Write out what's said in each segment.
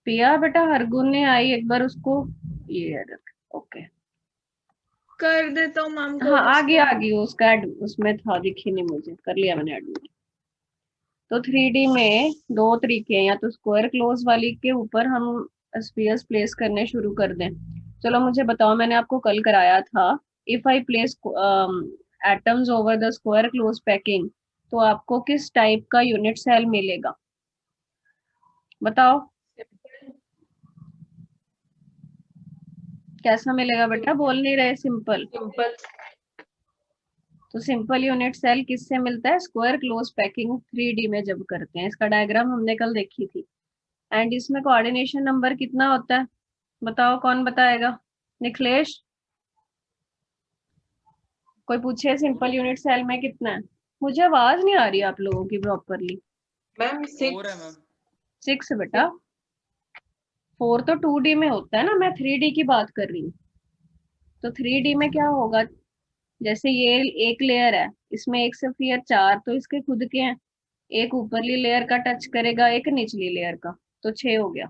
पिया बेटा, हरगुन ने आई एक बार उसको ये रख। ओके, कर देता हूँ मैम हाँ कोड आ गया उसको। आ गई, उसका उसमें था, दिखी नहीं मुझे, कर लिया मैंने एडमिट। तो 3D में दो तरीके हैं, या तो स्क्वायर क्लोज वाली के ऊपर हम स्फीयर्स प्लेस करने शुरू कर दें। चलो मुझे बताओ, मैंने आपको कल कराया था, if I place atoms over the square close packing, तो आपको किस टाइप का यूनिट सेल मिलेगा, बताओ कैसा मिलेगा बेटा, बोल नहीं रहे, सिंपल। सिंपल। तो सिंपल यूनिट सेल किससे मिलता है, स्क्वायर क्लोज पैकिंग 3D में जब करते हैं। इसका डायग्राम हमने कल देखी थी। एंड इसमें कोऑर्डिनेशन नंबर कितना होता है, बताओ कौन बताएगा, निखिलेश। कोई पूछे सिंपल यूनिट सेल में कितना है, मुझे आवाज नहीं आ रही आप लोगों की प्रॉपरली। मैम 4 है मैम। 6 बेटा, 4 तो 2D में होता है ना, मैं 3D की बात कर रही हूँ। तो 3D में क्या होगा, जैसे ये एक लेयर है, इसमें एक स्फीयर 4 तो इसके खुद के हैं, एक ऊपरली लेयर का टच करेगा, एक निचली लेयर का, तो 6 हो गया।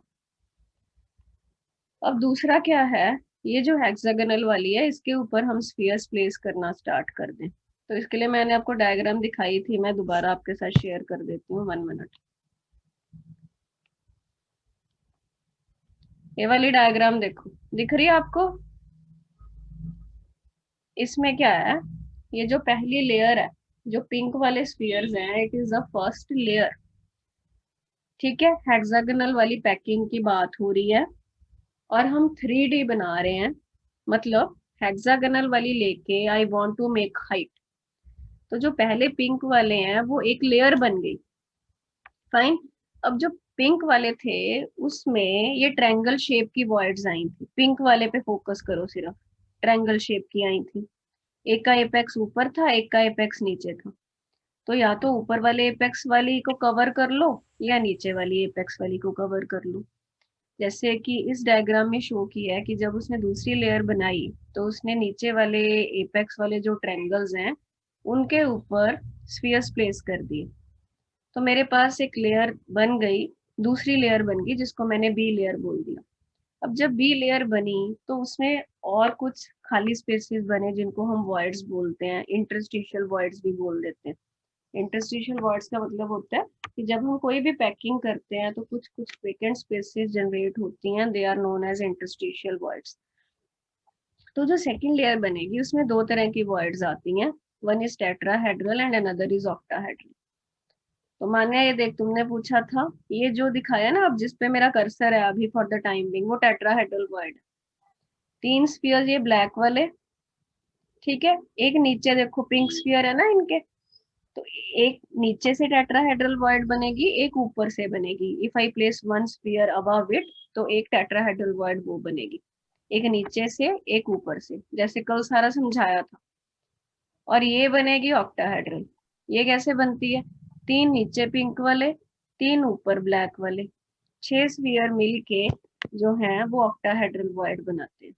अब दूसरा क्या है, ये जो हेक्सागोनल वाली है, इसके ऊपर हम स्फीयर्स प्लेस करना स्टार्ट कर दें। तो इसके लिए मैंने आपको डायग्राम दिखाई थी, मैं दोबारा आपके साथ शेयर कर देती हूँ, 1 मिनट। ये वाली डायग्राम देखो, दिख रही है आपको। इसमें क्या है, ये जो पहली लेयर है, जो पिंक वाले स्फीयर्स हैं, it is the first layer. ठीक है, हेक्सागोनल वाली पैकिंग की बात हो रही है, और हम 3D बना रहे हैं, मतलब हेक्सागोनल वाली लेके I want to make height. तो जो पहले पिंक वाले हैं वो एक लेयर बन गई, फाइन। अब जो पिंक वाले थे उसमें ये ट्रायंगल शेप की वॉइड्स आई थी, पिंक वाले पे फोकस करो सिर्फ, ट्रायंगल शेप की आई थी। एक का एपेक्स ऊपर था, एक का एपेक्स नीचे था। तो या तो ऊपर वाले एपेक्स वाली को कवर कर लो, या नीचे वाली एपेक्स वाली को कवर कर लो। जैसे कि इस डायग्राम में शो किया है कि जब उसने दूसरी लेयर बनाई, तो उसने नीचे वाले एपेक्स वाले जो ट्रायंगल्स हैं उनके ऊपर स्फीयर्स प्लेस कर दिए। तो मेरे पास एक लेयर बन गई, दूसरी लेयर बन गई जिसको मैंने बी लेयर बोल दिया। अब जब बी लेयर बनी तो उसमें और कुछ खाली स्पेसेस बने जिनको हम वॉइड्स बोलते हैं, इंटरस्टिशियल वॉइड्स भी बोल देते हैं। इंटरस्टिशियल वर्ड्स का मतलब होता है कि जब हम कोई भी पैकिंग करते हैं तो कुछ कुछ वेकेंट स्पेसेस जनरेट होती हैं, they are known as interstitial words. तो जो सेकंड लेयर बनेगी उसमें दो तरह की वर्ड्स आती हैं, one is tetrahedral and another is octahedral. तो मान्या, ये देख तुमने पूछा था, ये जो दिखाया ना अब जिस पे मेरा कर्सर है अभी फॉर द टाइम बिंग, वो टेट्राहेड्रल वर्ड। तीन स्फीयर ये ब्लैक वाले, ठीक है। एक नीचे देखो पिंक स्फीयर है ना इनके, तो एक नीचे से टेट्राहेड्रल वॉइड बनेगी, एक ऊपर से बनेगी। If I place one sphere above it, तो एक टेट्राहेड्रल वॉइड वो बनेगी, एक नीचे से एक ऊपर से, जैसे कल सारा समझाया था। और ये बनेगी ऑक्टाहेड्रल। ये कैसे बनती है, तीन नीचे पिंक वाले, तीन ऊपर ब्लैक वाले, 6 स्फीयर मिल के जो है वो ऑक्टाहेड्रल वॉइड बनाते हैं।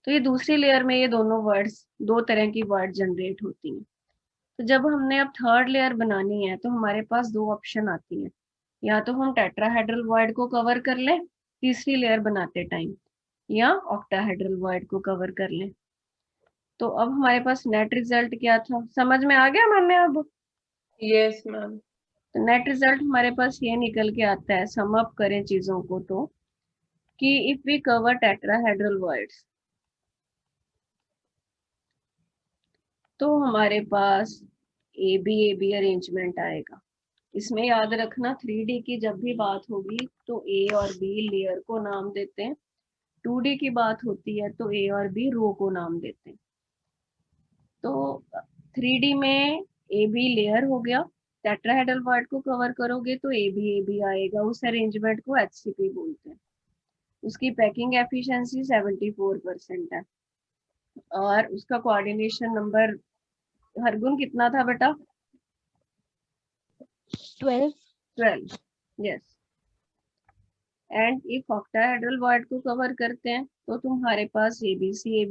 तो ये दूसरी लेयर में ये दोनों वर्ड्स, दो तरह की वर्ड जनरेट होती हैं। तो जब हमने अब थर्ड लेयर बनानी है तो हमारे पास दो ऑप्शन आती हैं, या तो हम टेट्राहेड्रल वॉइड को कवर कर लें तीसरी लेयर बनाते टाइम, या ऑक्टाहेड्रल वॉइड को कवर कर लें। तो अब हमारे पास नेट रिजल्ट क्या था, समझ में आ गया मैंने अब। Yes ma'am. तो नेट रिजल्ट हमारे पास ये निकल के आता है, सम अप करें चीजों को तो, कि if we cover tetrahedral voids, तो हमारे पास ए बी अरेंजमेंट आएगा। इसमें याद रखना 3D की जब भी बात होगी तो ए और बी लेयर को नाम देते हैं, 2D की बात होती है तो ए और बी रो को नाम देते हैं। तो 3D में ए बी लेयर हो गया, टेट्राहेड्रल वॉइड को कवर करोगे तो ए बी आएगा, उस अरेंजमेंट को HCP बोलते हैं। उसकी पैकिंग एफिशिएंसी 74% है, और उसका कोऑर्डिनेशन नंबर हरगुन कितना था बेटा, 12 yes. And if octahedral void को कवर करते हैं तो तुम्हारे पास एबीसी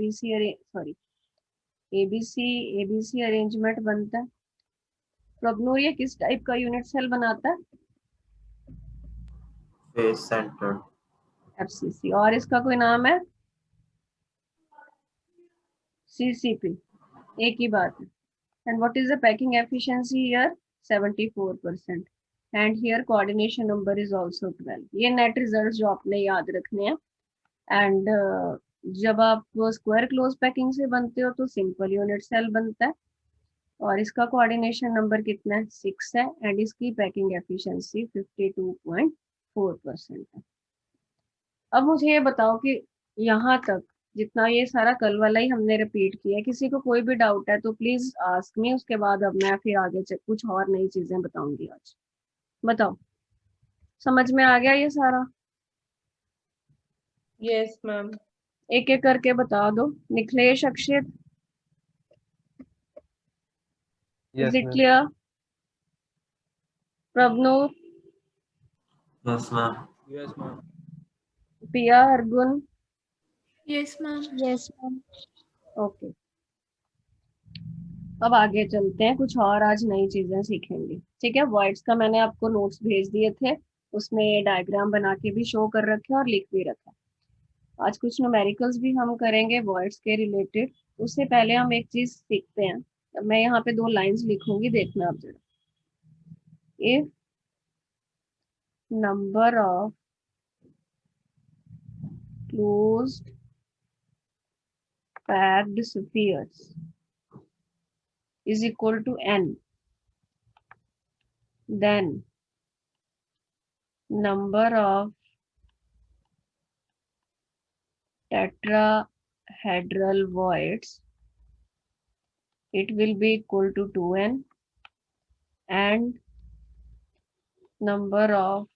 अरेंजमेंट बनता है। प्रभनु, ये किस टाइप का यूनिट सेल बनाता है, फेस सेंटर्ड। FCC। और इसका कोई नाम है? CCP। एक ही बात है। And what is the packing efficiency here? 74%। And here coordination number is also 12। ये नेट रिजल्ट्स जो आपने याद रखने हैं। एंड जब आप स्क्वायर क्लोज पैकिंग से बनते हो तो सिंपल यूनिट सेल बनता है, और इसका कोऑर्डिनेशन नंबर कितना है? 6 है। एंड इसकी पैकिंग एफिशिएंसी 52.4% है। अब मुझे ये बताओ कि यहाँ तक जितना ये सारा कल वाला ही हमने रिपीट किया है, किसी को कोई भी डाउट है तो प्लीज आस्क मी। उसके बाद अब मैं फिर आगे कुछ और नई चीजें बताऊंगी आज। बताओ, समझ में आ गया ये सारा? Yes ma'am. एक एक करके बता दो। Nikhilesh, Akshit, is it clear? Prabhnoor, yes ma'am. Yes ma'am. Piya, Argun, yes ma'am. Yes ma'am. Okay. अब आगे चलते हैं, कुछ और आज नई चीजें सीखेंगे। ठीक है, वर्ड्स का मैंने आपको नोट्स भेज दिए थे, उसमें डायग्राम बना के भी शो कर रखे और लिख भी रखा। आज कुछ न्यूमेरिकल्स भी हम करेंगे वर्ड्स के रिलेटेड। उससे पहले हम एक चीज सीखते हैं। मैं यहाँ पे 2 लाइंस लिखूंगी, देखना आप जरा। If number of closed packed spheres is equal to n, then number of tetrahedral voids, it will be equal to 2n, and number of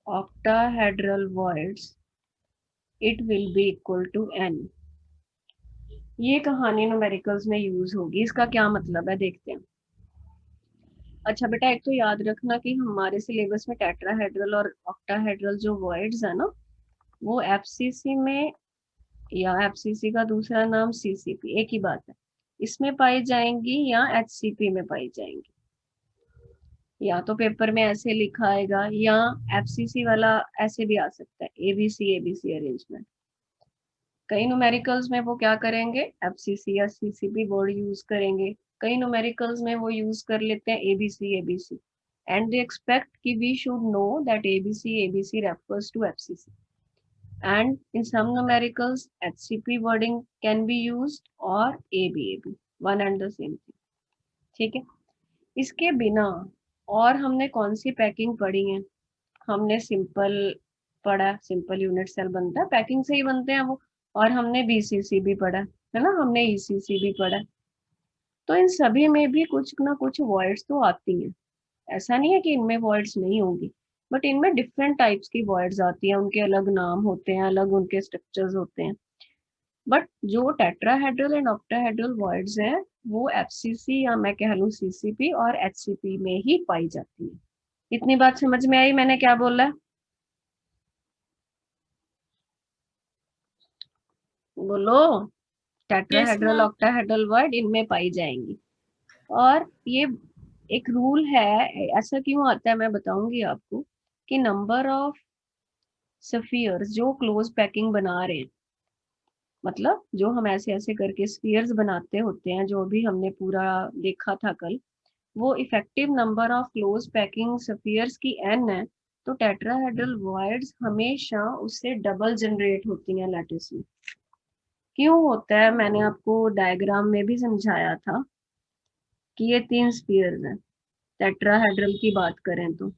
octahedral voids, it will be equal to n। ये कहानी numericals में use होगी। इसका क्या मतलब है देखते हैं। अच्छा बेटा, एक तो याद रखना कि हमारे सिलेबस में टेट्राहेड्रल और ऑक्टाहेड्रल जो वर्ड्स है ना, वो एफसीसी में, या एफसीसी का दूसरा नाम सीसीपी, एक ही बात है, इसमें पाई जाएंगी या एचसीपी में पाई जाएंगी। या तो पेपर में ऐसे लिखा आएगा, या एफसीसी वाला ऐसे भी आ सकता है, एबीसी एबीसी अरेंजमेंट। कई न्यूमेरिकल्स में वो क्या करेंगे, एफसीसी या सीसीपी वर्ड यूज करेंगे। कई न्यूमेरिकल्स में वो यूज कर लेते हैं ABC ABC, and they expect कि we should know that ABC ABC refers to FCC, and in some numericals HCP wording can be used or ABAB, one and the same thing। ठीक है, इसके बिना और हमने कौन सी पैकिंग पढ़ी है? हमने सिंपल पढ़ा, सिंपल यूनिट सेल बनता है, पैकिंग से ही बनते हैं वो। और हमने BCC भी पढ़ा है ना, हमने ECC भी पढ़ा। तो इन सभी में भी कुछ ना कुछ वर्ड्स तो आती हैं, ऐसा नहीं है कि इनमें वर्ड्स नहीं होंगी, बट इनमें डिफरेंट टाइप्स की वर्ड्स आती हैं, उनके अलग नाम होते हैं, अलग उनके स्ट्रक्चर्स होते हैं। बट जो टेट्राहेड्रल एंड ऑक्टाहेड्रल वर्ड्स हैं वो एफसीसी या मैं कह लूँ सीसीपी और एचसीपी में ही पाई जाती है। इतनी बात समझ में आई मैंने क्या बोला? बोलो। टेट्राहेड्रल ऑक्टाहेड्रल वर्ड इनमें पाई जाएंगी। और ये एक रूल है, ऐसा क्यों आता है मैं बताऊंगी आपको, कि नंबर ऑफ स्फीयर्स जो क्लोज पैकिंग बना रहे हैं, मतलब जो हम ऐसे ऐसे करके स्फीयर्स बनाते होते हैं, जो भी हमने पूरा देखा था कल, वो effective number of close packing spheres की n है। तो टेट्राहेड्रल वर्ड्स हमेशा उससे डबल जनरेट होती हैं लैटिस में। क्यों होता है मैंने आपको डायग्राम में भी समझाया था कि ये 3 स्फीयर्स हैं। टेट्राहेड्रल की बात करें तो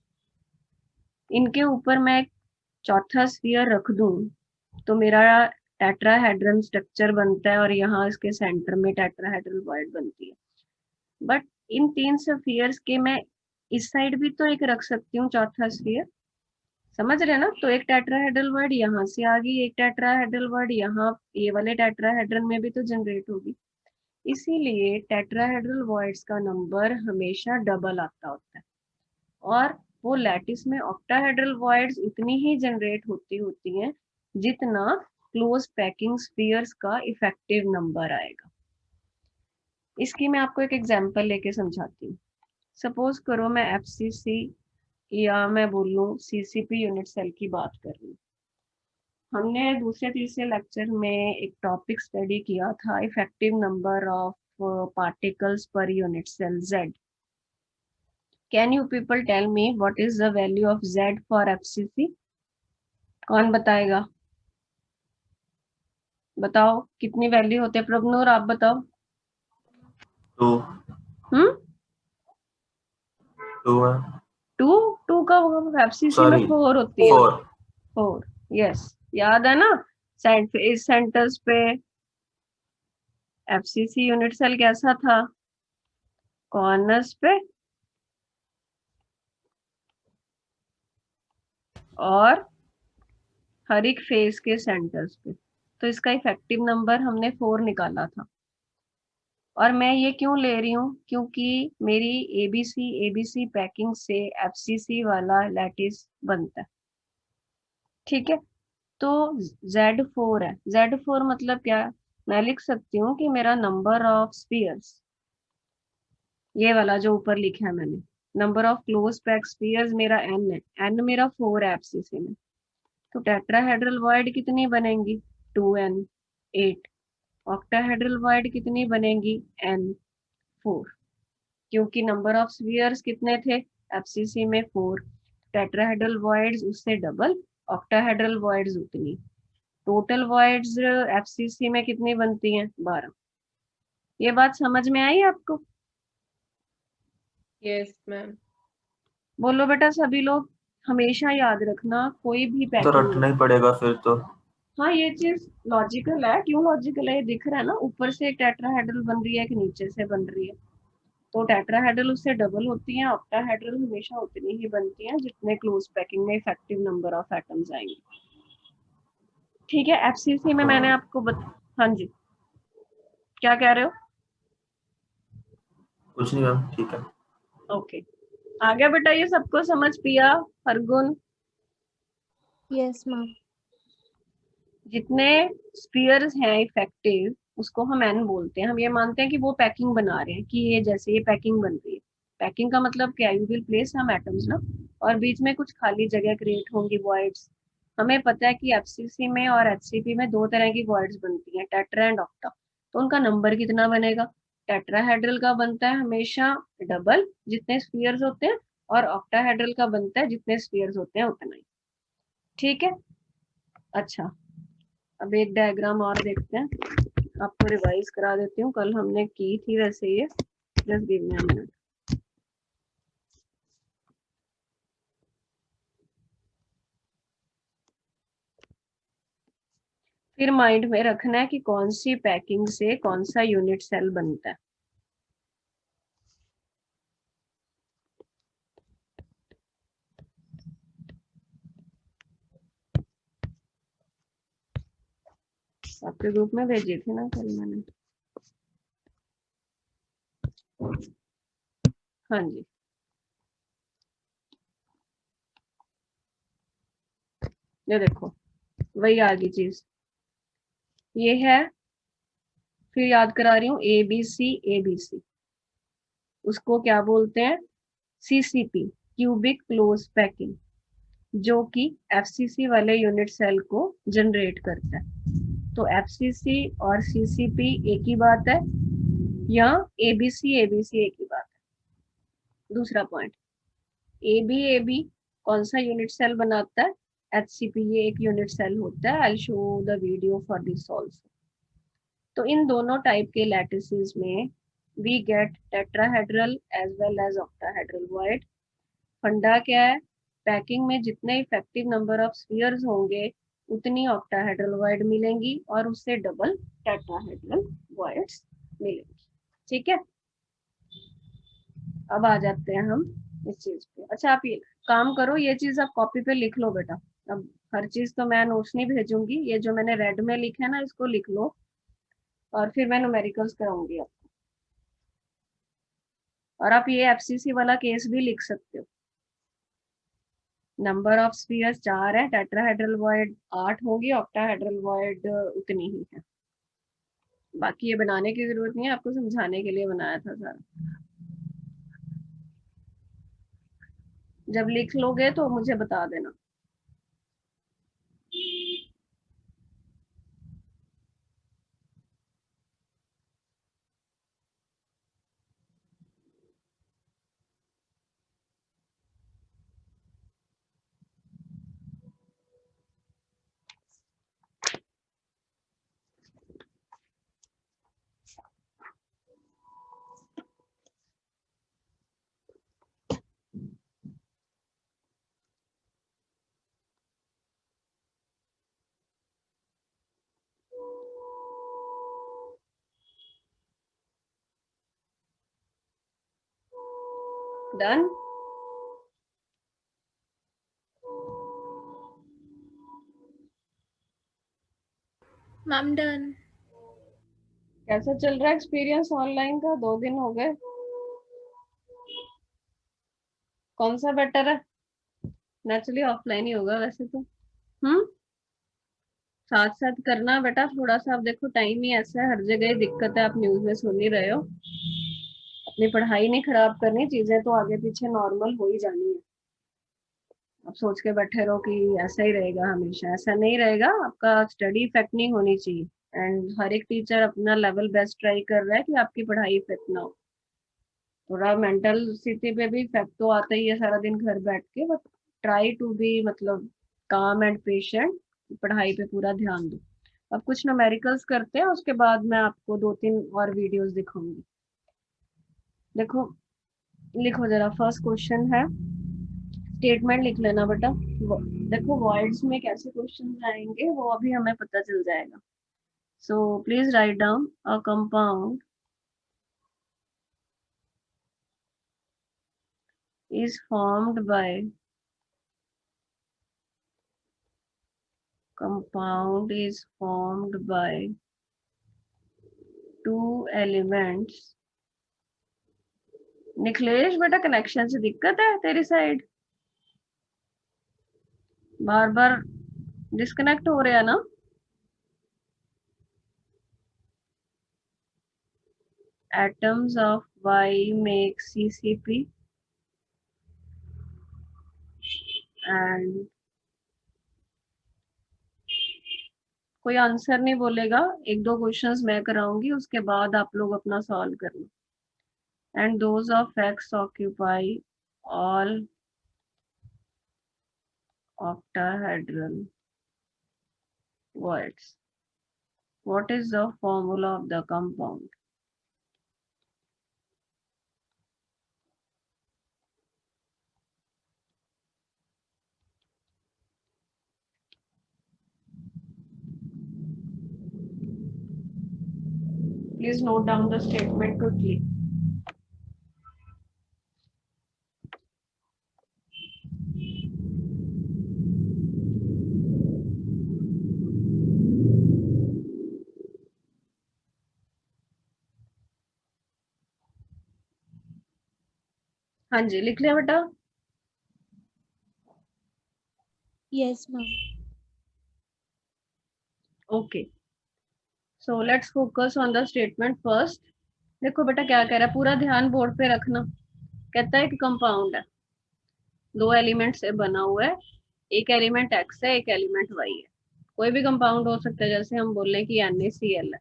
इनके ऊपर मैं एक चौथा स्फीयर रख दूं तो मेरा टेट्राहेड्रल स्ट्रक्चर बनता है, और यहाँ इसके सेंटर में टेट्राहेड्रल वर्ड बनती है। बट इन 3 स्फीयर्स के मैं इस साइड भी तो एक रख सकती हूँ चौथा स्फीयर, समझ रहे ना? तो एक टेट्राहेड्रल वर्ड यहाँ से आ गई, एक टेट्राहेड्रल वर्ड यहाँ ये वाले टेट्राहेड्रल में भी तो जनरेट होगी। इसीलिए टेट्राहेड्रल वर्ड्स का नंबर हमेशा डबल आता होता है, और वो लैटिस में ऑक्टाहेड्रल वर्ड्स उतनी ही जनरेट होती हैं जितना क्लोज पैकिंग स्फीयर्स का इफेक्टिव नंबर आएगा। इसकी मैं आपको एक एग्जांपल लेके समझाती हूँ। सपोज करो मैं एफसीसी या मैं बोलूँ सीसीपी यूनिट सेल की बात कर रही हूँ। हमने दूसरे तीसरे लेक्चर में एक टॉपिक स्टडी किया था, effective number of particles per unit cell Z। Can you people tell me what is the value of Z for FCC? कौन बताएगा? बताओ कितनी वैल्यू होते हैं? प्रभनूर आप बताओ। 2 हम्म 2 है। टू का FCC में सॉरी 4 होती है। 4 4, यस, याद है ना? इस सेंटर्स पे FCC यूनिट सेल कैसा था? कॉर्नर्स पे और हर एक फेस के सेंटर्स पे। तो इसका इफेक्टिव नंबर हमने 4 निकाला था। और मैं ये क्यों ले रही हूँ? क्योंकि मेरी एबीसी पैकिंग से FCC वाला लैटिस बनता है। ठीक है, तो Z4 है। Z4 मतलब क्या है? मैं लिख सकती हूँ कि मेरा नंबर ऑफ स्फीयर्स, ये वाला जो ऊपर लिखा है मैंने, number of close pack spheres मेरा N है। N मेरा 4 है FCC में। तो टेट्राहेड्रल वॉइड कितनी बनेंगी? 2N 8। ऑक्टाहेड्रल वॉइड कितनी बनेगी? N 4। क्योंकि नंबर ऑफ स्फीयर्स कितने थे FCC में? 4। टेट्राहेड्रल वॉइड्स उससे डबल, ऑक्टाहेड्रल वॉइड्स उतनी। टोटल वॉइड्स FCC में कितनी बनती हैं? 12। ये बात समझ में आई आपको? Yes ma'am. बोलो बेटा सभी लोग। हमेशा याद रखना, कोई भी तो पैकिंग रटना ही पड़ेगा फिर तो। हाँ ये चीज लॉजिकल है। क्यों लॉजिकल है? ये दिख रहा है ना, ऊपर से एक टेट्राहेड्रल बन रही है, एक नीचे से बन रही है। तो टेट्राहेड्रल उससे डबल होती है, ऑक्टाहेड्रल हमेशा उतनी ही बनती है जितने क्लोज पैकिंग में इफेक्टिव नंबर ऑफ एटम्स आएंगे। ठीक है, FCC में मैंने आपको हाँ जी, क्या कह रहे हो? कुछ नहीं मैम, ठीक है। ओके, आ गया बेटा ये सबको समझ? पिया, हरगुन, यस मैम। जितने स्फीयर्स हैं इफेक्टिव उसको हम N बोलते हैं। हम ये मानते हैं कि वो पैकिंग बना रहे हैं, कि ये जैसे ये पैकिंग बन रही है। पैकिंग का मतलब क्या? You will place some atoms ना, और बीच में कुछ खाली जगह क्रिएट होंगी, वॉइड्स। हमें पता है कि FCC में और HCP में 2 तरह की वॉइड्स बनती हैं, टेट्रा एंड ऑक्टा। तो उनका नंबर कितना बनेगा? टेट्राहेड्रल का बनता है हमेशा डबल, जितने स्फीयर्स होते हैं, और ऑक्टाहेड्रल का बनता है जितने स्फीयर्स होते हैं उतना ही। ठीक है, अच्छा, अब एक डायग्राम और देखते हैं, आपको रिवाइज करा देती हूँ। कल हमने की थी वैसे ये, just give me a minute. फिर माइंड में रखना है कि कौन सी पैकिंग से कौन सा यूनिट सेल बनता है। आपके ग्रुप में भेजी थी ना कल मैंने? हाँ जी, ये देखो वही आ गई चीज। ये है, फिर याद करा रही हूँ, एबीसी। उसको क्या बोलते हैं? CCP, क्यूबिक क्लोज पैकिंग, जो कि FCC वाले यूनिट सेल को जनरेट करता है। तो FCC और CCP एक ही बात है, या ABC एक ही बात है। दूसरा पॉइंट, AB कौन सा यूनिट सेल बनाता है? HCP, ये एक यूनिट सेल होता है। I will show the video for this also. तो इन दोनों टाइप के लैटिसेस में we get tetrahedral as well as octahedral void. फंडा क्या है? पैकिंग में जितने इफेक्टिव नंबर ऑफ स्फीयर्स होंगे उतनी ऑक्टाहेड्रल वॉइड मिलेंगी, और उससे डबल टेट्राहेड्रल वॉइड्स मिलेंगी। ठीक है, अब आ जाते हैं हम इस चीज पे। अच्छा, आप ये काम करो, ये चीज आप कॉपी पे लिख लो बेटा। अब हर चीज तो मैं नोट्स नहीं भेजूंगी, ये जो मैंने रेड में लिखा है ना इसको लिख लो, और फिर मैं न्यूमेरिकल्स कराऊंगी आपको। और आप ये FCC वाला केस भी लिख सकते हो। नंबर ऑफ स्फीयर्स 4 है, टेट्राहेड्रल वॉइड 8 होगी, ऑक्टाहेड्रल वॉइड उतनी ही है। बाकी ये बनाने की जरूरत नहीं है, आपको समझाने के लिए बनाया था सारा। जब लिख लोगे तो मुझे बता देना। डन। Ma'am done. कैसा चल रहा है एक्सपीरियंस ऑनलाइन का? 2 दिन हो गए, कौन सा बेटर है? नेचुरली ऑफलाइन ही होगा वैसे तो। साथ साथ करना बेटा थोड़ा सा। अब देखो टाइम ही ऐसा है, हर जगह ही दिक्कत है, आप न्यूज में सुन ही रहे हो। अपनी पढ़ाई नहीं खराब करनी, चीजें तो आगे पीछे नॉर्मल हो ही जानी है। अब सोच के बैठे रहो कि ऐसा ही रहेगा हमेशा, ऐसा नहीं रहेगा। आपका स्टडी इफेक्ट नहीं होनी चाहिए। एंड हर एक टीचर अपना लेवल बेस्ट ट्राई कर रहा है कि आपकी पढ़ाई इफेक्ट ना हो। थोड़ा मेंटल स्थिति पे भी इफेक्ट तो आता ही है सारा दिन घर बैठ के, बट ट्राई टू बी मतलब काम एंड पेशेंट। पढ़ाई पे पूरा ध्यान दो। अब कुछ न्यूमेरिकल्स करते हैं, उसके बाद मैं आपको 2-3 और वीडियोस दिखाऊंगी। देखो, लिखो जरा। फर्स्ट क्वेश्चन है, स्टेटमेंट लिख लेना बेटा। देखो वर्ड्स में कैसे क्वेश्चन आएंगे वो अभी हमें पता चल जाएगा। So please write down a compound is formed by compound is formed by two elements। Nikhilesh बेटा कनेक्शन से दिक्कत है तेरी साइड, बार बार डिस्कनेक्ट हो रहा है ना? atoms of Y make CCP and कोई आंसर नहीं बोलेगा। 1-2 क्वेश्चंस मैं कराऊंगी, उसके बाद आप लोग अपना सॉल्व करना। And those of X occupy all octahedral voids। What is the formula of the compound? Please note down the statement quickly. हाँ जी, लिख लिया बेटा? Yes, ma'am. Okay, so let's focus on the statement first. देखो बेटा क्या कह रहा है, पूरा ध्यान बोर्ड पे रखना। कहता है कि कंपाउंड है, 2 एलिमेंट से बना हुआ है। एक एलिमेंट एक्स है, एक एलिमेंट वाई है। कोई भी कंपाउंड हो सकता है, जैसे हम बोल रहे हैं कि NaCl है,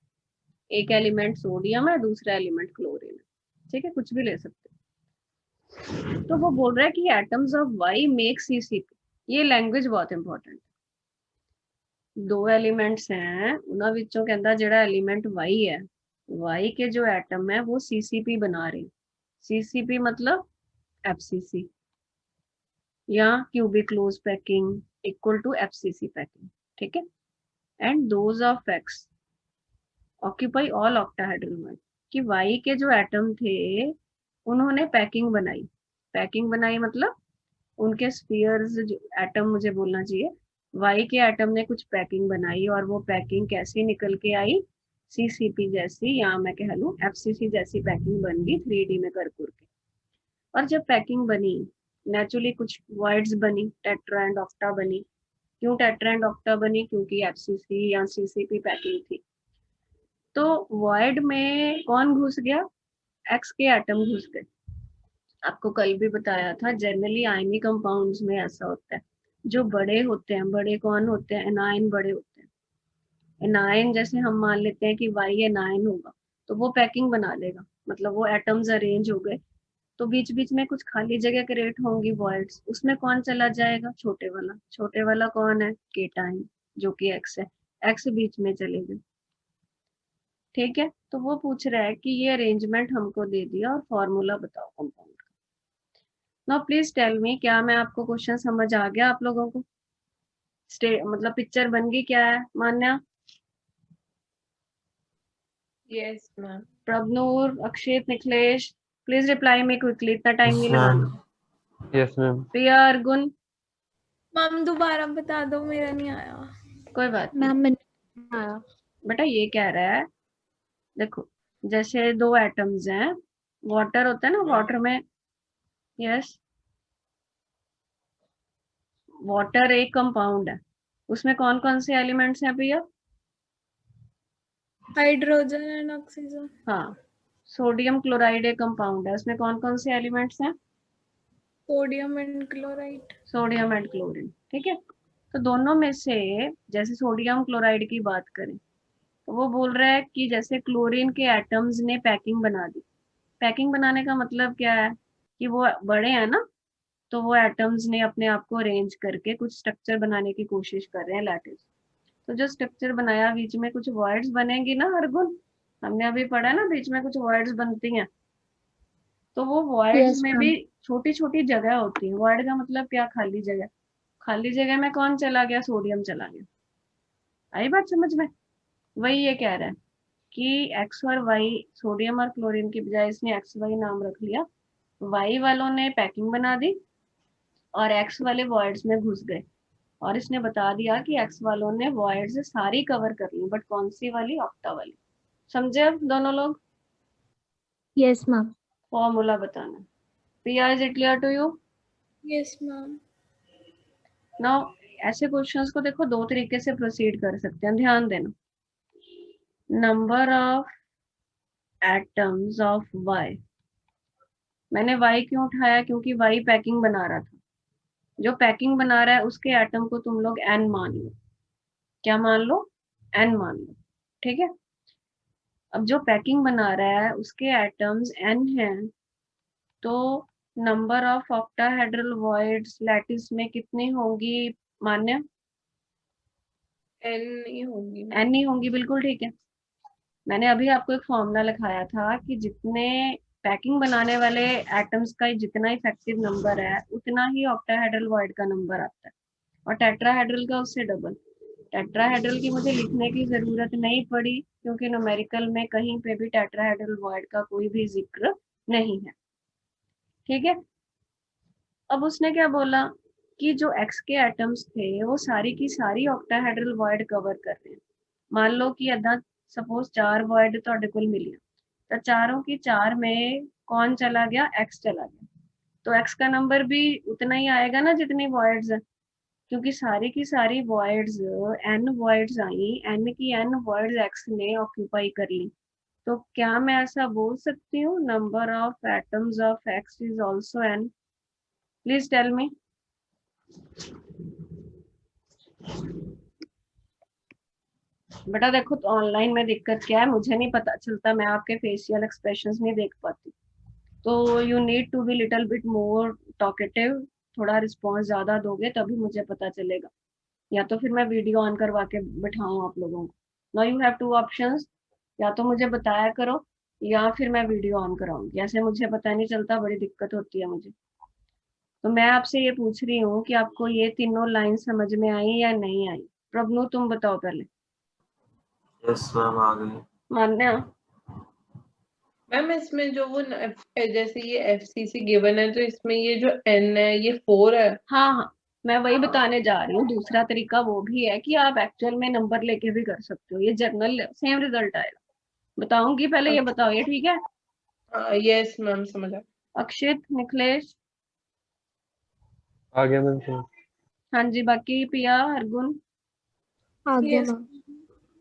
एक एलिमेंट सोडियम है, दूसरा एलिमेंट क्लोरीन है। ठीक है, कुछ भी ले सकते हैं। तो वो बोल रहा है कि atoms of Y make CCP। ये लैंग्वेज बहुत इंपॉर्टेंट। 2 एलिमेंट्स हैं, उन्हां विचों कहंदा जेड़ा एलिमेंट वाई है, वाई के जो एटम है वो CCP बना रहे। CCP मतलब FCC या cubic close packing equal to FCC packing. ठीक है। And those of X occupy all octahedral bond, कि वाई के जो एटम थे उन्होंने पैकिंग बनाई। पैकिंग बनाई मतलब उनके स्फीयर्स, एटम मुझे बोलना चाहिए, वाई के एटम ने कुछ पैकिंग बनाई, और वो पैकिंग कैसी निकल के आई? CCP जैसी, या मैं कह लूं FCC जैसी पैकिंग बन गई 3D में कर के। और जब पैकिंग बनी, नेचुरली कुछ वर्ड्स बनी, टेट्रा एंड ऑक्टा बनी। क्यों टेट्रा एंड ऑक्टा बनी? क्योंकि FCC या CCP पैकिंग थी। तो वर्ड में कौन घुस गया? X के एटम घुस गए। आपको कल भी बताया था, जनरली आयनिक कंपाउंड्स में ऐसा होता है, जो बड़े होते हैं, बड़े कौन होते हैं, एनायन बड़े होते हैं। एनायन जैसे हम मान लेते हैं कि वाई एनायन होगा, तो वो पैकिंग बना लेगा, मतलब वो एटम्स अरेंज हो गए, तो बीच बीच में कुछ खाली जगह क्रिएट होंगी वॉइड्स, उसमें कौन चला जाएगा, छोटे वाला। छोटे वाला कौन है, केटाइन, जो कि एक्स है, एक्स बीच में चलेगा। ठीक है, तो वो पूछ रहा है कि ये अरेंजमेंट हमको दे दिया और फॉर्मूला बताओ कंपाउंड का। नाउ प्लीज टेल मी, क्या मैं आपको क्वेश्चन समझ आ गया आप लोगों को? मतलब पिक्चर बन गई क्या है Manya? Yes ma'am. Prabhnoor, Akshit, Nikhilesh, please reply me quickly, इतना टाइम यस नहीं मैम। लगाना। Yes ma'am. Priya, Argun, ma'am दोबारा बता दो, मेरा नहीं आया। कोई बात नहीं। मैम मैंने आया। बेटा ये कह रहा है, देखो जैसे दो एटम्स हैं, वाटर होता है ना, वाटर में, यस, वाटर एक कंपाउंड है, उसमें कौन कौन से एलिमेंट्स हैं प्रिया? Hydrogen and oxygen. हाँ, सोडियम क्लोराइड एक कंपाउंड है, उसमें कौन कौन से एलिमेंट्स हैं? Sodium and chloride. Sodium and chlorine. ठीक है, तो दोनों में से जैसे सोडियम क्लोराइड की बात करें, तो वो बोल रहा है कि जैसे क्लोरीन के एटम्स ने पैकिंग बना दी। पैकिंग बनाने का मतलब क्या है, कि वो बड़े हैं ना, तो वो एटम्स ने अपने आप को अरेंज करके कुछ स्ट्रक्चर बनाने की कोशिश कर रहे हैं, लैटिस। तो जो स्ट्रक्चर बनाया, बीच में कुछ वर्ड्स बनेंगी ना अर्गुन, हमने अभी पढ़ा ना, बीच में कुछ वर्ड्स बनती हैं, तो वो वर्ड्स यस में भी मैम। छोटी छोटी जगह होती है। वर्ड का मतलब क्या, खाली जगह। खाली जगह में कौन चला गया, सोडियम चला गया। आई बात समझ में? वही ये कह रहा है कि एक्स और वाई, सोडियम और क्लोरीन की बजाय इसने एक्स वाई नाम रख लिया, वाई वालों ने पैकिंग बना दी और एक्स वाले वर्ड्स में घुस गए, और इसने बता दिया कि एक्स वालों ने वर्ड्स सारी कवर कर ली, बट कौन सी वाली, ऑक्टा वाली। समझे अब दोनों लोग? Yes ma'am. फॉर्मूला बताना। Priya, is it clear to you? Yes ma'am. Now ऐसे क्वेश्चंस को देखो दो तरीके से प्रोसीड कर सकते हैं, ध्यान देना। Number of atoms of Y, मैंने वाई क्यों उठाया, क्योंकि वाई पैकिंग बना रहा था। जो पैकिंग बना रहा है उसके एटम को तुम लोग एन मान लो। क्या मान लो, एन मान लो। ठीक है, अब जो पैकिंग बना रहा है उसके एटम्स एन हैं, तो number of octahedral voids lattice में कितनी होंगी मान्य? एन नहीं होंगी। एन ही होंगी, बिल्कुल ठीक है। मैंने अभी आपको एक फॉर्मूला लिखाया था कि जितने पैकिंग बनाने वाले एटम्स का जितना इफेक्टिव नंबर है, उतना ही ऑक्टाहेड्रल वॉइड का नंबर आता है, और टेट्राहेड्रल का उससे डबल। टेट्राहेड्रल की मुझे लिखने की जरूरत नहीं पड़ी, क्योंकि न्यूमेरिकल में कहीं पे भी टेट्राहेड्रल वॉइड का कोई भी जिक्र नहीं है। ठीक है, अब उसने क्या बोला कि जो एक्स के एटम्स थे वो सारी की सारी ऑक्टाहेड्रल वॉइड कवर कर रहे हैं। मान लो कि अदा सपोज 4 वॉइड तो कुल मिली, तो चारों की चार में कौन चला गया, एक्स चला गया, तो एक्स का नंबर भी उतना ही आएगा ना जितनी वॉइड्स है, क्योंकि सारी की सारी voids, N voids I, N की एन वॉइड्स एक्स ने ऑक्यूपाई कर ली। तो क्या मैं ऐसा बोल सकती हूँ, number of atoms of X is also N? Please tell me. बेटा देखो, तो ऑनलाइन में दिक्कत क्या है, मुझे नहीं पता चलता, मैं आपके फेशियल एक्सप्रेशंस नहीं देख पाती, तो you need to be little bit more talkative, थोड़ा रिस्पॉन्स ज्यादा दोगे तभी मुझे पता चलेगा, या तो फिर मैं वीडियो ऑन करवा के बिठाऊं आप लोगों को। Now you have two options, या तो मुझे बताया करो या फिर मैं वीडियो ऑन कराऊंगी, ऐसे मुझे पता नहीं चलता, बड़ी दिक्कत होती है मुझे। तो मैं आपसे ये पूछ रही हूँ कि आपको ये तीनों लाइन समझ में आई या नहीं आई? प्रभनु तुम बताओ पहले। यस मैम, आ गई। मान्या? मैम इसमें जो वो जैसे ये एफसीसी गिवन है, तो इसमें ये जो एन है ये 4 है। हाँ हाँ, मैं वही बताने जा रही हूँ। दूसरा तरीका वो भी है कि आप एक्चुअल में नंबर लेके भी कर सकते हो, ये जनरल सेम रिजल्ट आएगा। बताऊंगी, पहले ये बताओ, ये ठीक है? यस मैम, समझ आ। अक्षित, निखिलेश? आ गया मैम। हाँ जी, बाकी पिया, अर्गुन? आ गया यस मैम।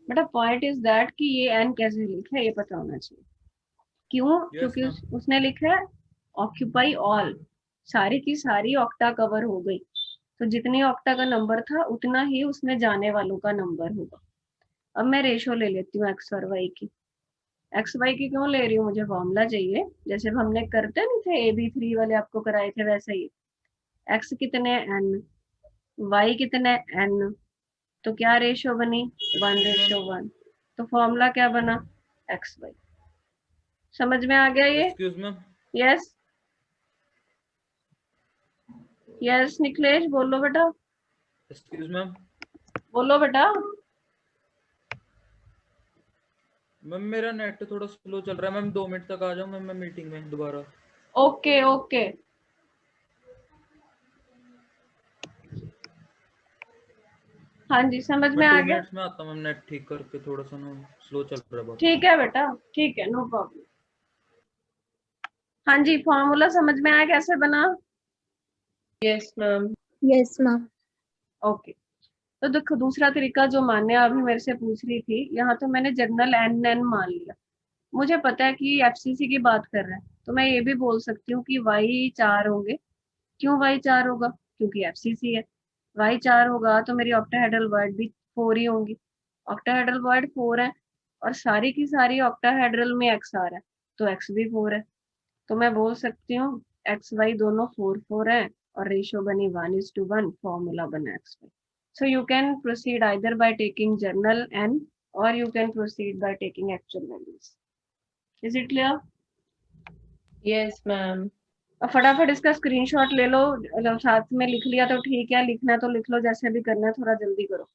बेटा पॉइंट इज दैट कि ये एन कैसे लिखा है ये पता होना चाहिए। क्यों? यस क्योंकि मैम। उसने लिखा है ऑक्यूपाई ऑल, सारी की सारी ऑक्टा कवर हो गई, तो जितनी ऑक्टा का नंबर था उतना ही उसमें जाने वालों का नंबर होगा। अब मैं रेशो ले लेती हूँ एक्स और वाई की। एक्स वाई की क्यों ले रही हूँ, मुझे फॉर्मूला चाहिए, जैसे हमने करते नहीं थे AB3 वाले आपको कराए थे वैसे ही। एक्स कितने n, वाई कितने n, तो क्या रेशो बनी 1:1। तो फॉर्मूला क्या बना, एक्स वाई। समझ में आ गया ये? Excuse ma'am. Yes yes Nikhilesh बोलो बेटा, एक्सक्यूज मैम। बोलो बेटा। मैम मेरा नेट थोड़ा स्लो चल रहा है मैम, 2 मिनट तक आ जाऊँ मैम मैं मीटिंग में दोबारा। ओके ओके हाँ जी समझ में मैं आ 2 गया। मिनट्स में आता हूँ मैम, नेट ठीक करके, थोड़ा सा ना स्लो चल रहा है बहुत। ठीक है बेटा, ठीक है, नो प्रॉब्लम। हाँ जी फॉर्मूला समझ में आया कैसे बना? Yes ma'am. Yes, ma'am. Okay, तो देखो दूसरा तरीका जो मान्या अभी मेरे से पूछ रही थी, यहाँ तो मैंने जनरल एन मान लिया, मुझे पता है कि एफसीसी की बात कर रहा है, तो मैं ये भी बोल सकती हूँ कि वाई 4 होंगे। क्यों वाई 4 होगा, क्योंकि एफसीसी है। वाई 4 होगा तो मेरी ऑक्टाहेड्रल वर्ड भी 4 ही होंगी, ऑक्टाहेड्रल वर्ड 4 है, और सारी की सारी ऑक्टाहेड्रल में एक्स आ रहा है, तो एक्स भी 4 है। तो मैं बोल सकती हूँ एक्स वाई दोनों 4 है, और रेशियो बनी 1:1, फॉर्मूला बना X Y. So you can proceed either by taking journal n or you can proceed by taking actual values. Is it clear? Yes ma'am. अब फटाफट इसका स्क्रीनशॉट ले लो, मतलब साथ में लिख लिया तो ठीक है, लिखना तो लिख लो, जैसे भी करना है थोड़ा जल्दी करो।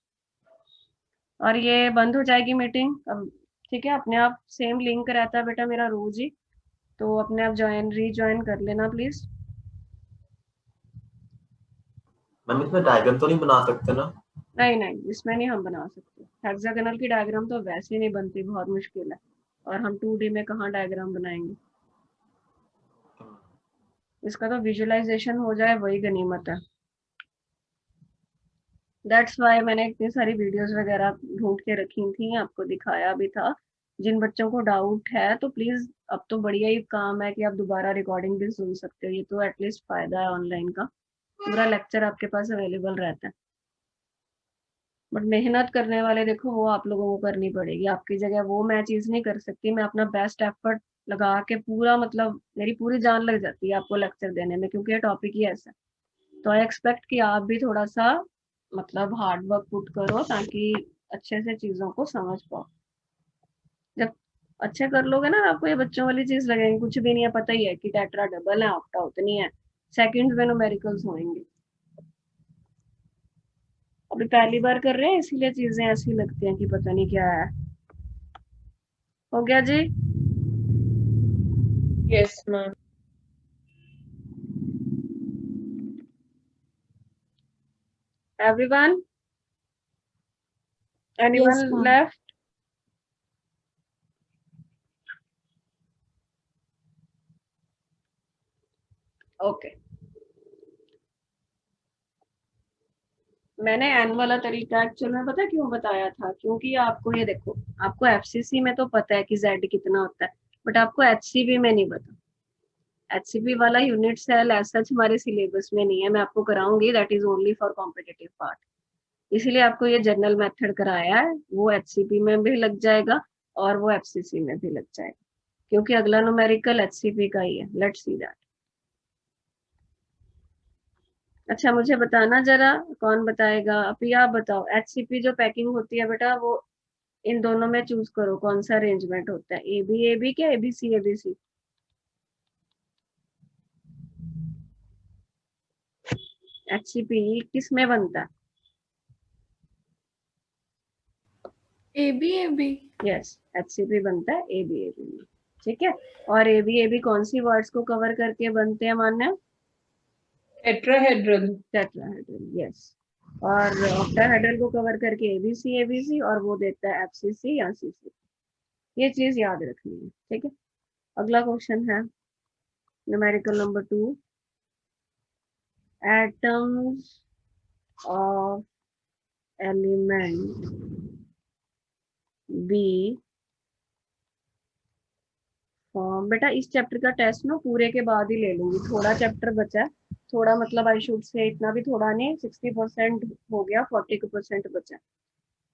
और ये बंद हो जाएगी मीटिंग अब, ठीक है? अपने आप सेम लिंक रहता है बेटा मेरा रोज ही, तो अपने आप रीजॉइन कर लेना प्लीज। मैम इसमें डायग्राम तो नहीं बना सकते ना? नहीं नहीं इसमें नहीं हम बना सकते, हेक्सागोनल की डायग्राम तो वैसे नहीं बनती, बहुत मुश्किल है, और हम 2D में कहाँ डायग्राम बनाएंगे। इसका तो विजुअलाइजेशन हो जाए वही गनीमत है। दैट्स वाई मैंने इतनी सारी वीडियोस वगैरह ढूंढ के रखी थी, आपको दिखाया भी था। जिन बच्चों को डाउट है तो प्लीज, अब तो बढ़िया ही काम है कि आप दोबारा रिकॉर्डिंग भी सुन सकते हो, ये तो एटलीस्ट फायदा है ऑनलाइन का, पूरा लेक्चर आपके पास अवेलेबल रहता है। बट मेहनत करने वाले देखो वो आप लोगों को करनी पड़ेगी, आपकी जगह वो मैं चीज नहीं कर सकती, मैं अपना बेस्ट एफर्ट लगा के पूरा, मतलब मेरी पूरी जान लग जाती है आपको लेक्चर देने में, क्योंकि ये टॉपिक ही ऐसा है। तो आई एक्सपेक्ट कि आप भी थोड़ा सा मतलब हार्ड वर्क पुट करो ताकि अच्छे से चीजों को समझ पाओ। जब अच्छे कर लोगे ना, आपको ये बच्चों वाली चीज लगेगी कुछ भी नहीं है, पता ही है कि टेट्रा डबल है, ऑक्टा उतनी है, सेकंड्स में न्यूमेरिकल्स होंगे। अभी पहली बार कर रहे हैं इसीलिए चीजें ऐसी लगती हैं कि पता नहीं क्या है। हो गया जी? Yes ma'am. Everyone, Yes, anyone ma'am. Left? Okay, मैंने एन वाला तरीका एक्चुअल में पता क्यों बताया था, क्योंकि आपको ये देखो, आपको एफसीसी में तो पता है कि जेड कितना होता है, बट आपको एचसीबी में नहीं पता। एचसीबी वाला यूनिट सेल ऐसा हमारे सिलेबस में नहीं है, मैं आपको कराऊंगी, that is only for competitive part, इसीलिए आपको ये जनरल मेथड कराया है, वो एचसीपी में भी लग जाएगा और वो एफसीसी में भी लग जाएगा, क्योंकि अगला न्यूमेरिकल एचसीपी का ही है। Let's see that. अच्छा मुझे बताना जरा, कौन बताएगा? अभी आप बताओ, एचसीपी जो पैकिंग होती है बेटा, वो इन दोनों में चूज करो कौन सा अरेंजमेंट होता है, ए बी क्या एबीसी एबीसी? एचसीपी किस में बनता है? एबी यस, एचसीपी बनता है एबी में, ठीक है। और एबी कौन सी वर्ड्स को कवर करके बनते हैं मान्य? टेट्राहेड्रल। Tetrahedral, yes. और ऑक्टाहेड्रल को कवर करके एबीसी, और वो देता है एफसीसी या सीसी। ये चीज याद रखनी है, ठीक है। अगला क्वेश्चन है numerical number 2, atoms of element B बेटा इस चैप्टर का टेस्ट ना पूरे के बाद ही ले लूंगी, थोड़ा चैप्टर बचा है, थोड़ा मतलब आई शुड से इतना भी थोड़ा नहीं, 60% हो गया, 40% बचा है।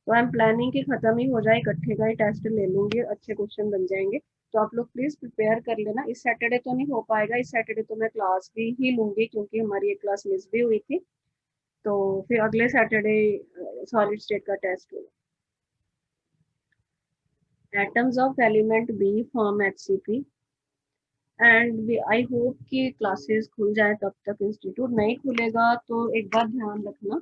तो आई एम प्लानिंग कि खत्म ही हो जाए, इकट्ठे का ही टेस्ट ले लूंगी, अच्छे क्वेश्चन बन जाएंगे। तो आप लोग प्लीज प्रिपेयर कर लेना। इस सैटरडे तो नहीं हो पाएगा, इस सैटरडे तो मैं क्लास भी ही लूंगी क्योंकि हमारी एक क्लास मिस भी हुई थी। तो फिर अगले सैटरडे सॉलिड स्टेट का टेस्ट होगा। Atoms of element B form HCP and I hope कि क्लासेस खुल जाए तब तक। इंस्टीट्यूट नहीं खुलेगा तो एक बार ध्यान रखना,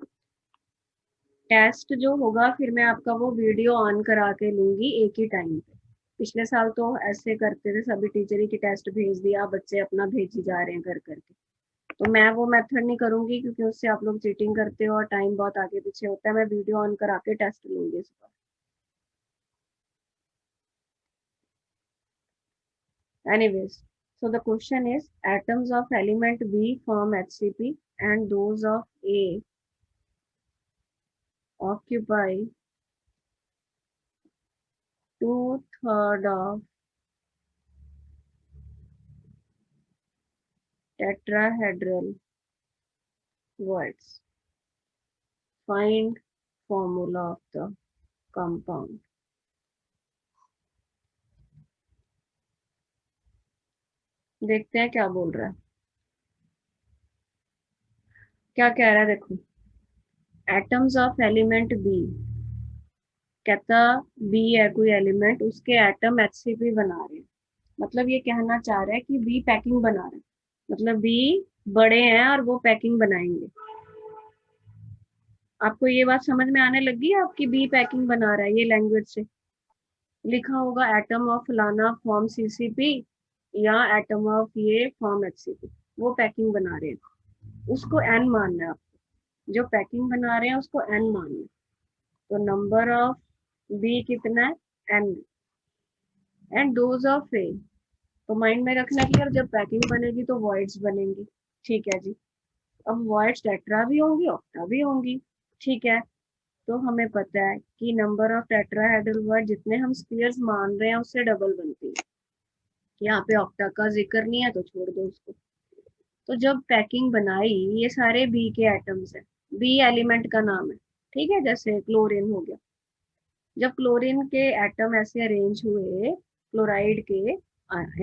टेस्ट जो होगा फिर मैं आपका वो वीडियो ऑन करा के लूंगी एक ही टाइम पे। पिछले साल तो ऐसे करते थे, सभी टीचर ही की टेस्ट भेज दिया, बच्चे अपना भेजी जा रहे हैं कर करके। तो मैं वो मेथड नहीं करूंगी क्योंकि उससे आप लोग चीटिंग करते हो और टाइम बहुत आगे पीछे होता है। मैं वीडियो ऑन करा के टेस्ट लूंगी इस बार। Anyways, so the question is atoms of element B form HCP and those of A occupy 2/3 of tetrahedral voids. Find formula of the compound. देखते हैं क्या बोल रहा है, क्या कह रहा है। देखो, एटम्स ऑफ एलिमेंट बी, कहता बी है कोई एलिमेंट, उसके एटम HCP बना रहे हैं। मतलब ये कहना चाह रहा है कि बी पैकिंग बना रहा है, मतलब बी बड़े हैं और वो पैकिंग बनाएंगे। आपको ये बात समझ में आने लगी है आपकी, बी पैकिंग बना रहा है, ये लैंग्वेज से लिखा होगा एटम ऑफ फलाना फॉर्म CCP या एटम ऑफ ये फॉर्म HCP, वो पैकिंग बना रहे हैं, उसको n मानना है आपको। जो पैकिंग बना रहे हैं उसको n मानना है। तो नंबर ऑफ बी कितना है, n, एंड डोज ऑफ ए। तो माइंड में रखना कि अब जब पैकिंग बनेगी तो वॉइड्स बनेंगी। ठीक है जी, अब वॉइड्स टेट्रा भी होंगी, ऑक्टा भी होंगी। ठीक है, तो हमें पता है कि नंबर ऑफ टेट्राहेड्रल वॉइड जितने हम स्फीयर्स मान रहे हैं उससे डबल बनती है। यहाँ पे ऑक्टा का जिक्र नहीं है तो छोड़ दो उसको। तो जब पैकिंग बनाई, ये सारे बी के एटम्स हैं, बी एलिमेंट का नाम है। ठीक है, जैसे क्लोरीन हो गया, जब क्लोरीन के एटम ऐसे अरेंज हुए, क्लोराइड के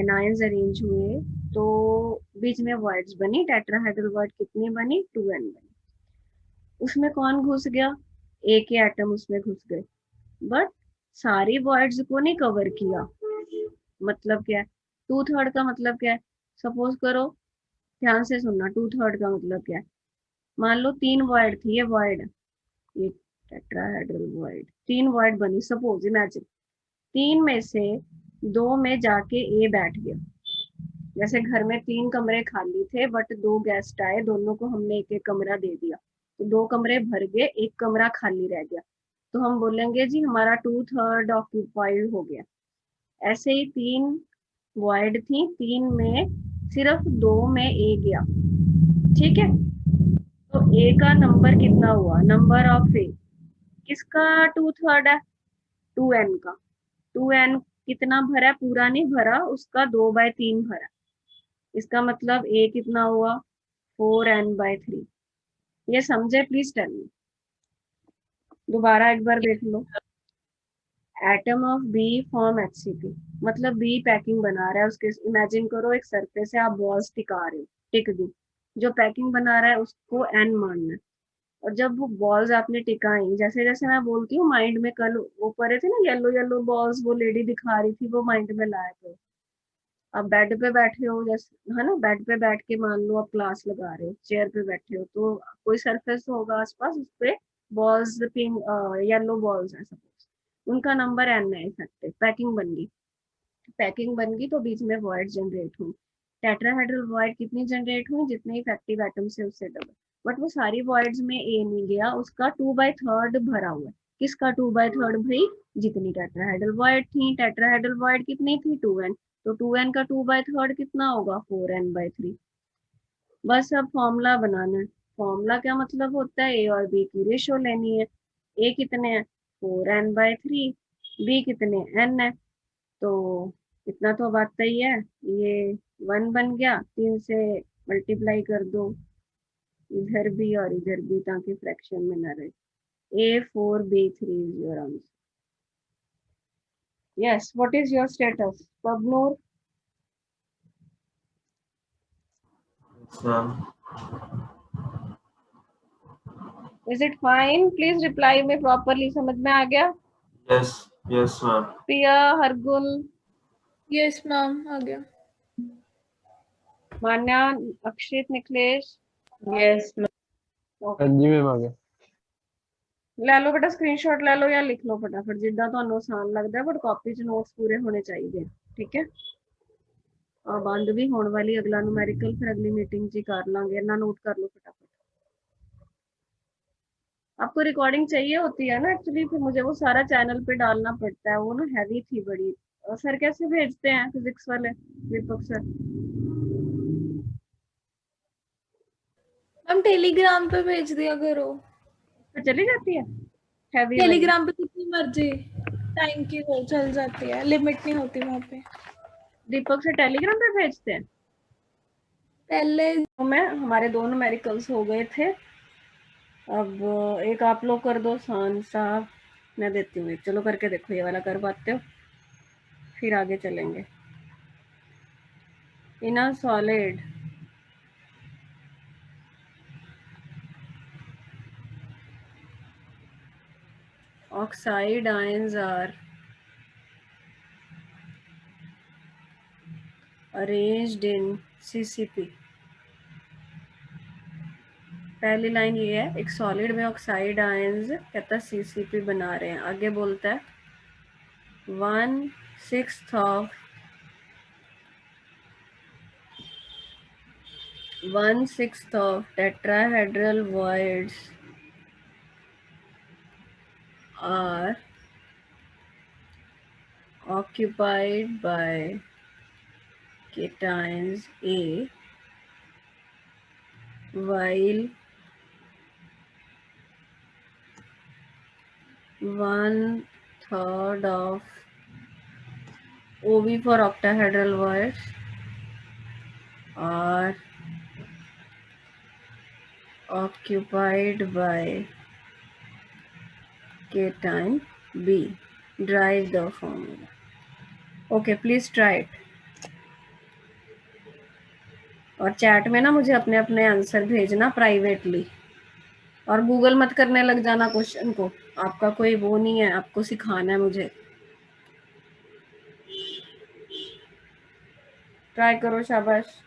एनायंस अरेंज हुए, तो बीच में वॉइड्स बनी, टेट्राहेड्रल वॉइड कितनी बनी, 2n बनी। उसमें कौन घुस गया, ए के एटम उसमें घुस गए, बट सारी वॉइड्स को नहीं कवर किया। मतलब क्या है, 2/3 का मतलब क्या है, सपोज करो, ध्यान से सुनना, 2/3 का मतलब क्या है। मान लो 3 वॉइड थी, ये वॉइड, ये टेट्राहेड्रल वॉइड, 3 वॉइड बनी, सपोज इमेजिन 3 में से 2 में जाके ए बैठ गया। जैसे घर में 3 कमरे खाली थे बट 2 गेस्ट आए, दोनों को हमने एक एक कमरा दे दिया, तो 2 कमरे भर गए, एक कमरा खाली रह गया, तो हम बोलेंगे जी हमारा 2/3 ऑक्यूपाइड हो गया। ऐसे ही 3 वॉइड थी, 3 में सिर्फ 2 में ए गया। ठीक है, तो ए का नंबर कितना हुआ, नंबर ऑफ ए किसका 2/3 है, 2n का। 2n कितना भरा, पूरा नहीं भरा, उसका 2/3 भरा। इसका मतलब a कितना हुआ, 4n/3। ये समझे, प्लीज टेल मी। दोबारा एक बार देख लो, atom of B form HCP, मतलब बी पैकिंग बना रहा है। उसके इमेजिन करो एक सरफेस से आप बॉल्स टिका रहे हो, टिक दी, जो पैकिंग बना रहा है उसको n मानना है। और जब वो बॉल्स आपने टिकाई, जैसे जैसे मैं बोलती हूँ, माइंड में कल वो पढ़े थे ना येलो येलो बॉल्स, वो लेडी दिखा रही थी, वो माइंड में लाए थे। आप बेड पे बैठे हो, जैसे है ना, बेड पे बैठ के मान लो आप क्लास लगा रहे हो, चेयर पे बैठे हो, तो कोई सरफेस होगा आसपास, उस पे बॉल्स, पिंक येलो बॉल्स है सपोज, उनका नंबर n है, इफेक्टिव पैकिंग बन गई। पैकिंग बन गई तो बीच में वॉइड जनरेट हुई। टेट्राहेड्रल वॉइड कितनी जनरेट हुई, जितने इफेक्टिव एटम्स है उससे डबल। बट वो सारी वॉइड्स में ए नहीं गया, उसका 2/3 भरा हुआ है। किसका 2/3 भाई, जितनी टेट्राहेड्रल वॉइड थी। टेट्राहेड्रल वॉइड कितनी थी, 2n, तो 2n का 2/3 कितना होगा, 4n/3। बस अब फॉर्मूला बनाना है। फॉर्मूला क्या मतलब होता है, ए और बी की रेशियो लेनी है। ए कितने हैं, 4n/3, बी कितने n है, तो इतना तो अब आता ही है। ये 1 बन गया, 3 से मल्टीप्लाई कर दो इधर भी और इधर भी, ताकि फ्रैक्शन में ना रहे। A4B3 is your answer. Yes, what is your status? Pabnur, Yes, ma'am. is it fine? Please reply me properly. समझ में आ गया? Yes, yes, ma'am. पिया, हरगुल, यस मैम आ गया। Manya, Akshit, Nikhilesh, yes ma'am. Okay. हाँ जी मैम आ गया। ਲੈ ਲਓ ਬੇਟਾ ਸਕਰੀਨਸ਼ਾਟ ਲੈ ਲਓ ਜਾਂ ਲਿਖ ਲਓ ਫਟਾਫਟ, ਜਿੱਦਾਂ ਤੁਹਾਨੂੰ ਆਸਾਨ ਲੱਗਦਾ, ਬਟ ਕਾਪੀ 'ਚ ਨੋਟਸ ਪੂਰੇ ਹੋਣੇ ਚਾਹੀਦੇ, ਠੀਕ ਹੈ। ਆ ਬੰਦ ਵੀ ਹੋਣ ਵਾਲੀ, ਅਗਲਾ ਨੂਮੈਰਿਕਲ ਫਿਰ अगली मीटिंग 'ਚ ਹੀ ਕਰ ਲਾਂਗੇ। ਇਹਨਾਂ ਨੋਟ कर लो फटाफट। आपको रिकॉर्डिंग चाहिए होती है ना एक्चुअली, फिर मुझे वो सारा चैनल पे डालना पड़ता है, वो ना हैवी थी बड़ी। और सर कैसे भेजते हैं फिजिक्स वाले, दीपक सर? मैम टेलीग्राम पे भेज दिया करो। तो चली जाती है हैवी वाली? टेलीग्राम पे कितनी मर्जी टाइम की हो चल जाती है, लिमिट नहीं होती वहाँ पे। दीपक से टेलीग्राम पे भेजते हैं? पहले तो मैं, हमारे दो न्यूमेरिकल्स हो गए थे, अब एक आप लोग कर दो। सान साहब, मैं देती हूँ एक, चलो करके देखो, ये वाला कर पाते हो, फिर आगे चलेंगे। In a solid oxide ions are arranged in CCP। पहली लाइन ये है, एक सॉलिड में ऑक्साइड आयंस कहता है CCP बना रहे हैं। आगे बोलता है 1/6 of tetrahedral voids are occupied by cations A, while 1/3 of OV for octahedral voids are occupied by cation B. Derive the formula. Okay, please try it. और चैट में ना मुझे अपने अपने आंसर भेजना प्राइवेटली, और गूगल मत करने लग जाना क्वेश्चन को। आपका कोई वो नहीं है, आपको सिखाना है मुझे। ट्राई करो, शाबाश।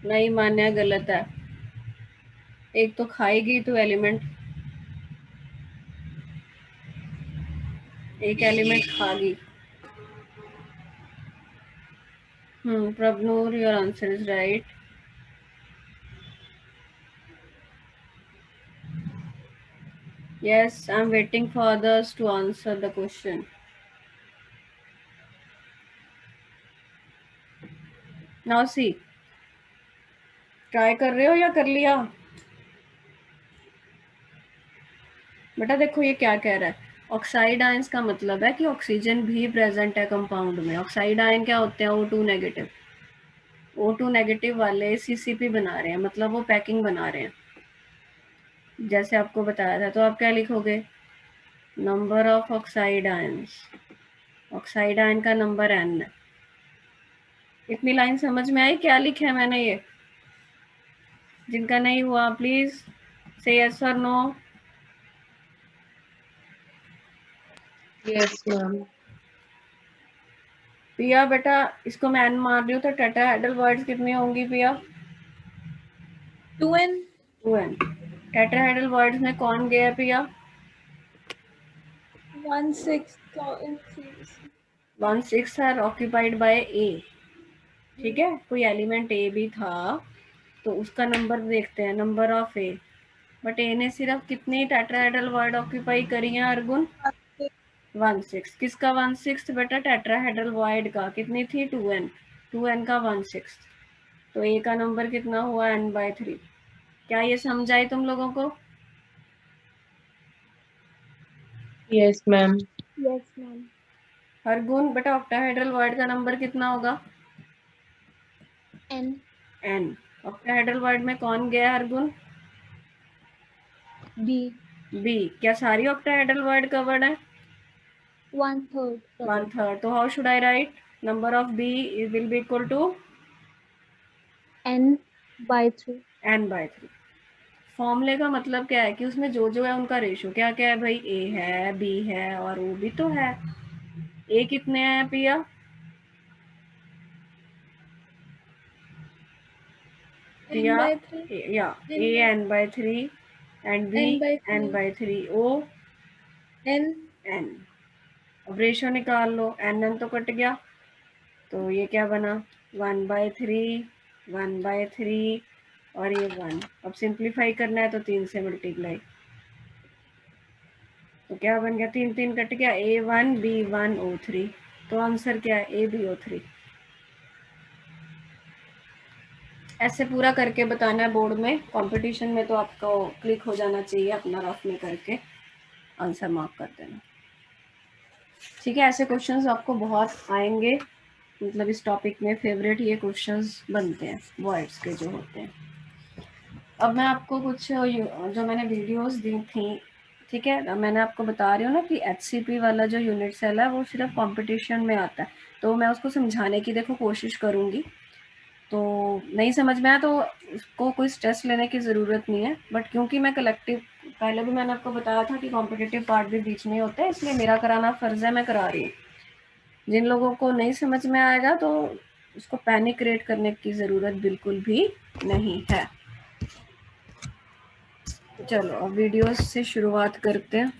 नहीं मान्या, गलत है। एक तो खाएगी तो एलिमेंट, एक element खागी। Prabnur, your answer is right. Yes, I'm waiting for others to answer the question. Now see, try कर रहे हो या कर लिया? बेटा देखो ये क्या कह रहा है, ऑक्साइड आयंस का मतलब है कि ऑक्सीजन भी प्रेजेंट है कंपाउंड में। ऑक्साइड आयन क्या होते हैं? O2 negative. O2 नेगेटिव वाले CCP बना रहे हैं, मतलब वो पैकिंग बना रहे हैं, जैसे आपको बताया था। तो आप क्या लिखोगे? Number of oxide ions, oxide ion का नंबर n है। इतनी लाइन समझ में आई? क्या लिखा है मैंने ये? जिनका नहीं हुआ प्लीज से यस और नो। Yes ma'am. पिया बेटा इसको मैं n मार रही हूँ, तो टेट्राहेड्रल वर्ड्स कितनी होंगी पिया? 2n 2n। टेट्राहेड्रल वर्ड्स में कौन गया है Priya? 1/6 in series. 1/6 are occupied by A. ठीक है, कोई एलिमेंट ए भी था तो उसका नंबर देखते हैं, नंबर ऑफ ए। बट ए ने सिर्फ कितनी टेट्राहेड्रल वर्ड ऑक्यूपाई करी है अर्गुन? 1/6। किसका 1/6 बेटा? टेट्राहेड्रल वर्ड का। कितनी थी? 2n। 2n का 1/6, तो ए का नंबर कितना हुआ? n/3। क्या ये समझ आई तुम लोगों को? Yes ma'am. Yes, ma'am. अर्गुन बेटा ऑक्टाहेड्रल वर्ड का नंबर कितना होगा? N. n। ऑक्टाहेड्रल वर्ड में कौन गया है अर्गुन? B. b। क्या सारी ऑक्टाहेड्रल वर्ड कवर्ड है? 1/3. 1/3। तो how should I write? Number of b will be equal to N/3. n/3। फॉर्मूले का मतलब क्या है कि उसमें जो जो है उनका रेशो क्या क्या है भाई? a है, b है और o भी तो है। a कितने हैं प्रिया? प्रिया n/3. या a n/3 and b n/3. n/3, o n. n। अब रेशो निकाल लो, n तो कट गया, तो ये क्या बना? 1/3 1/3 और ये 1। अब सिंप्लीफाई करना है तो 3 से मल्टीप्लाई, तो क्या बन गया? 3 3 कट गया, a1 b1 o3। तो आंसर क्या है? a b o3। ऐसे पूरा करके बताना है बोर्ड में, कंपटीशन में तो आपको क्लिक हो जाना चाहिए, अपना रफ में करके आंसर मार्क कर देना। ठीक है, ऐसे क्वेश्चंस आपको बहुत आएंगे, मतलब इस टॉपिक में फेवरेट ये क्वेश्चंस बनते हैं वर्ड्स के जो होते हैं। अब मैं आपको कुछ जो मैंने वीडियोस दी थी, ठीक है, मैंने आपको बता रही हूँ ना कि HCP वाला जो यूनिट सेल है वो सिर्फ कंपटीशन में आता है, तो मैं उसको समझाने की देखो कोशिश करूँगी। तो नहीं समझ में आया तो उसको कोई स्ट्रेस लेने की ज़रूरत नहीं है, बट क्योंकि मैं कलेक्टिव, पहले भी मैंने आपको बताया था कि कॉम्पिटिटिव पार्ट भी बीच में होता है, इसलिए मेरा कराना फ़र्ज़ है, मैं करा रही हूँ। जिन लोगों को नहीं समझ में आएगा तो उसको पैनिक क्रिएट करने की ज़रूरत बिल्कुल भी नहीं है। चलो अब वीडियोस से शुरुआत करते हैं।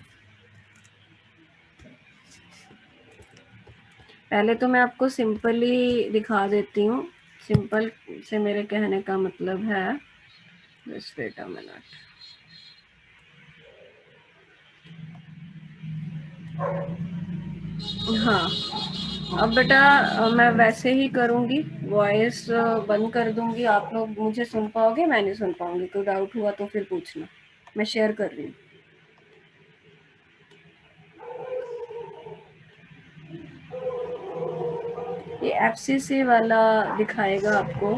पहले तो मैं आपको सिंपली दिखा देती हूँ। सिंपल से मेरे कहने का मतलब है, जस्ट वेट अ मिनट। हाँ, अब बेटा मैं वैसे ही करूँगी, वॉइस बंद कर दूँगी, आप लोग मुझे सुन पाओगे, मैं नहीं सुन पाऊँगी। कोई डाउट हुआ तो फिर पूछना, मैं शेयर कर रही हूँ। ये FCC वाला दिखाएगा आपको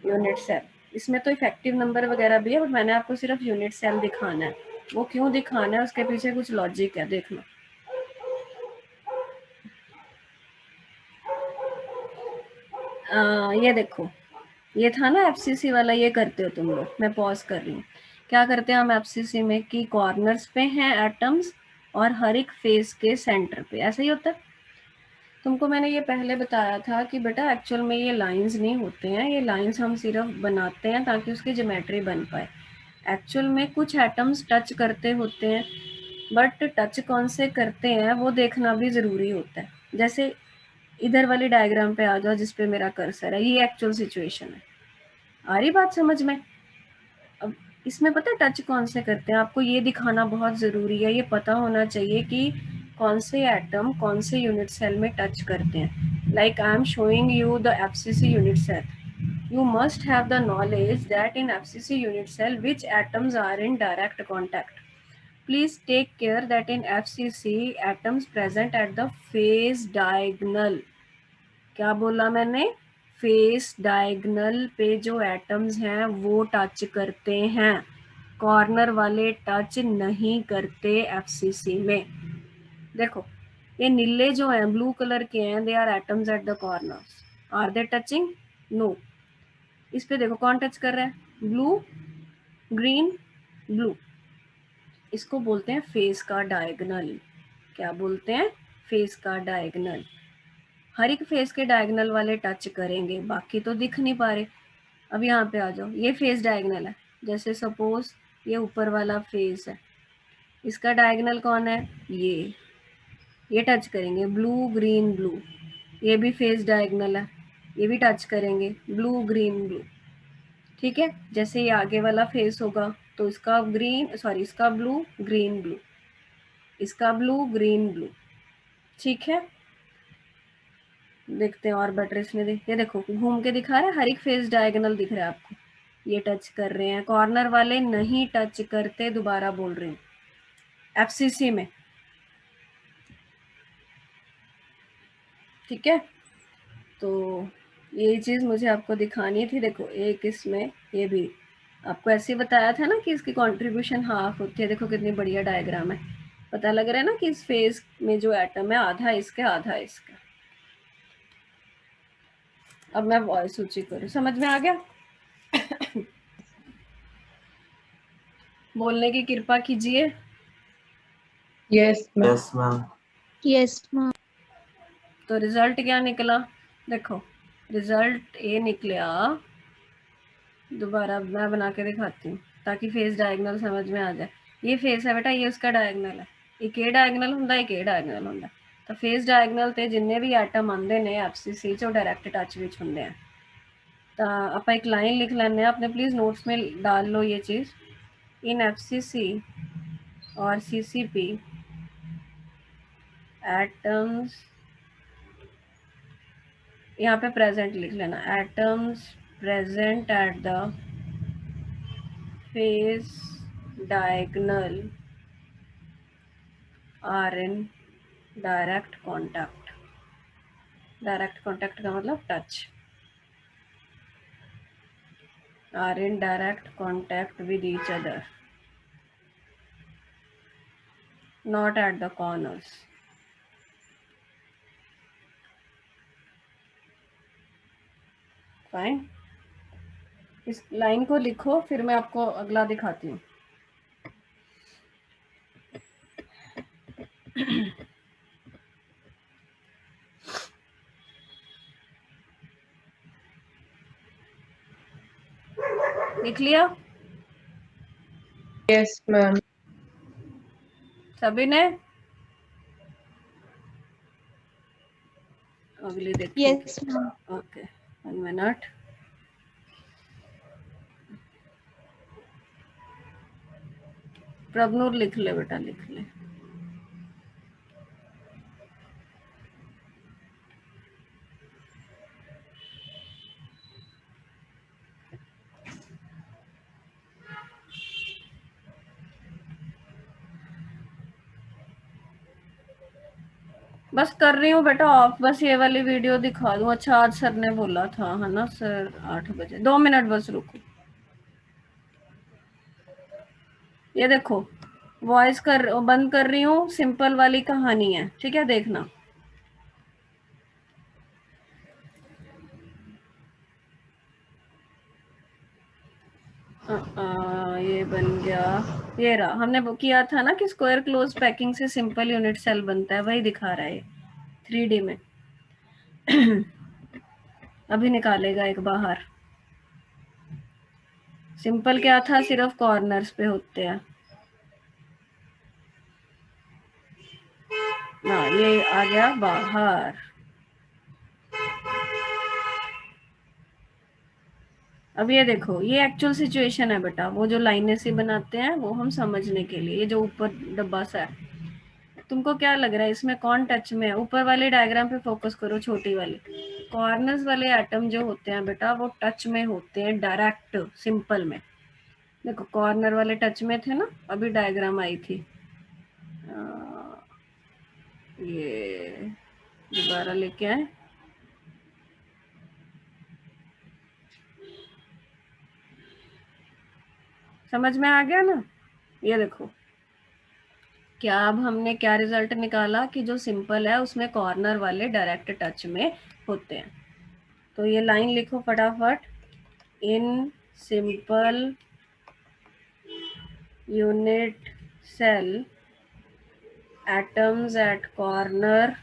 यूनिट सेल। इसमें तो इफेक्टिव नंबर वगैरह भी है, बट मैंने आपको सिर्फ यूनिट सेल दिखाना है। वो क्यों दिखाना है, उसके पीछे कुछ लॉजिक है, देख लो। ये देखो, ये था ना FCC वाला, ये करते हो तुम लोग। मैं पॉज कर रही हूँ। क्या करते हैं हम FCC में कि कॉर्नर्स पे हैं एटम्स और हर एक फेस के सेंटर पे, ऐसा ही होता है। तुमको मैंने ये पहले बताया था कि बेटा एक्चुअल में ये लाइंस नहीं होते हैं, ये लाइंस हम सिर्फ बनाते हैं ताकि उसकी ज्योमेट्री बन पाए। एक्चुअल में कुछ एटम्स टच करते होते हैं, बट टच कौन से करते हैं वो देखना भी ज़रूरी होता है। जैसे इधर वाली डायग्राम पे आ जाओ जिस पे मेरा कर्सर है, ये एक्चुअल सिचुएशन है। आ रही बात समझ में? अब इसमें पता है टच कौन से करते हैं, आपको ये दिखाना बहुत ज़रूरी है, ये पता होना चाहिए कि कौन से एटम कौन से यूनिट सेल में टच करते हैं। Like I am showing you the FCC unit cell. You must have the knowledge that in FCC unit cell which atoms are in direct contact. Please take care that in FCC atoms present at the phase diagonal. क्या बोला मैंने? Face diagonal पे जो atoms हैं वो touch करते हैं, corner वाले टच नहीं करते FCC में। देखो ये नीले जो हैं, ब्लू कलर के हैं, they are atoms at the corners. Are they touching? No. इस पे देखो कौन टच कर रहा है? Blue, green, blue. इसको बोलते हैं फेस का डायगनल। क्या बोलते हैं? फेस का डायगनल। हर एक फेस के डायगनल वाले टच करेंगे, बाकी तो दिख नहीं पा रहे। अब यहाँ पे आ जाओ, ये फेस डायगनल है, जैसे सपोज ये ऊपर वाला फेस है, इसका डायगोनल कौन है, ये टच करेंगे, ब्लू ग्रीन ब्लू, ये भी फेस डायगोनल है, ये भी टच करेंगे, ब्लू ग्रीन ब्लू। ठीक है, जैसे ये आगे वाला फेस होगा तो इसका इसका ब्लू ग्रीन ब्लू, इसका ब्लू ग्रीन ब्लू। ठीक है, देखते हैं और बेटर इसमें ये देखो घूम के दिखा रहा है, हर एक फेस डायगोनल दिख रहा है आपको, ये टच कर रहे हैं, कॉर्नर वाले नहीं टच करते, दोबारा बोल रही हूँ, एफसीसी में। ठीक है, तो ये चीज़ मुझे आपको दिखानी थी। देखो एक इसमें ये भी आपको ऐसे ही बताया था ना कि इसकी कंट्रीब्यूशन हाफ होती है। देखो कितनी बढ़िया डायग्राम है, पता लग रहा है ना कि इस फेज में जो एटम है आधा इसका आधा इसका। अब मैं वॉइस सूची करूँ, समझ में आ गया? बोलने की कृपा कीजिए। Yes ma'am. Yes ma'am. Yes, ma'am. तो रिजल्ट क्या निकला, देखो रिजल्ट ये निकला, दोबारा मैं बना के दिखाती हूँ ताकि फेस डायगोनल समझ में आ जाए। ये फेस है बेटा, ये उसका डायगोनल है, एक ये डायगोनल ਹੁੰਦਾ एक ये डायगोनल ਹੁੰਦਾ। तो फेस डायगोनल ਤੇ जिन्ने भी एटम आंदे ने एफसीसी चो डायरेक्ट टच ਵਿੱਚ ਹੁੰਦੇ ਆ। तो आप एक लाइन लिख लेने, आपने प्लीज नोट्स में डाल लो ये चीज, इन एफसीसी और सीसीपी एटम्स, यहाँ पे प्रेजेंट लिख लेना, atoms present at the face diagonal are in direct contact। Direct contact का मतलब touch, are in direct contact with each other, not at the corners। Fine, इस लाइन को लिखो, फिर मैं आपको अगला दिखाती हूँ। लिख लिया यस मैम। सभी ने? अगली देखो। Yes, ma'am. Okay, 1 minute. Prabhnoor लिख ले बेटा, लिख ले। बस कर रही हूँ बेटा ऑफ, बस ये वाली वीडियो दिखा दूँ। अच्छा आज सर ने बोला था है ना सर 8 बजे, 2 मिनट बस रुको। ये देखो वॉइस बंद कर रही हूँ, सिंपल वाली कहानी है, ठीक है, देखना। ये बन गया, ये रहा, हमने वो किया था ना कि स्क्वायर क्लोज पैकिंग से सिंपल यूनिट सेल बनता है, वही दिखा रहा है 3D में। अभी निकालेगा एक बाहर। सिंपल क्या था, सिर्फ कॉर्नर्स पे होते हैं ना, ये आ गया बाहर। अब ये देखो, ये एक्चुअल सिचुएशन है बेटा, वो जो लाइनें से बनाते हैं वो हम समझने के लिए। ये जो ऊपर डब्बा सा है, तुमको क्या लग रहा है इसमें कौन टच में है? ऊपर वाले डायग्राम पे फोकस करो, छोटी वाली। कॉर्नर्स वाले एटम जो होते हैं बेटा वो टच में होते हैं डायरेक्ट, सिंपल में। देखो कॉर्नर वाले टच में थे ना, अभी डायग्राम आई थी। ये दोबारा लेके आए, समझ में आ गया ना? ये देखो क्या, अब हमने क्या रिजल्ट निकाला कि जो सिंपल है उसमें कॉर्नर वाले डायरेक्ट टच में होते हैं। तो ये लाइन लिखो फटाफट, in simple unit cell atoms at corner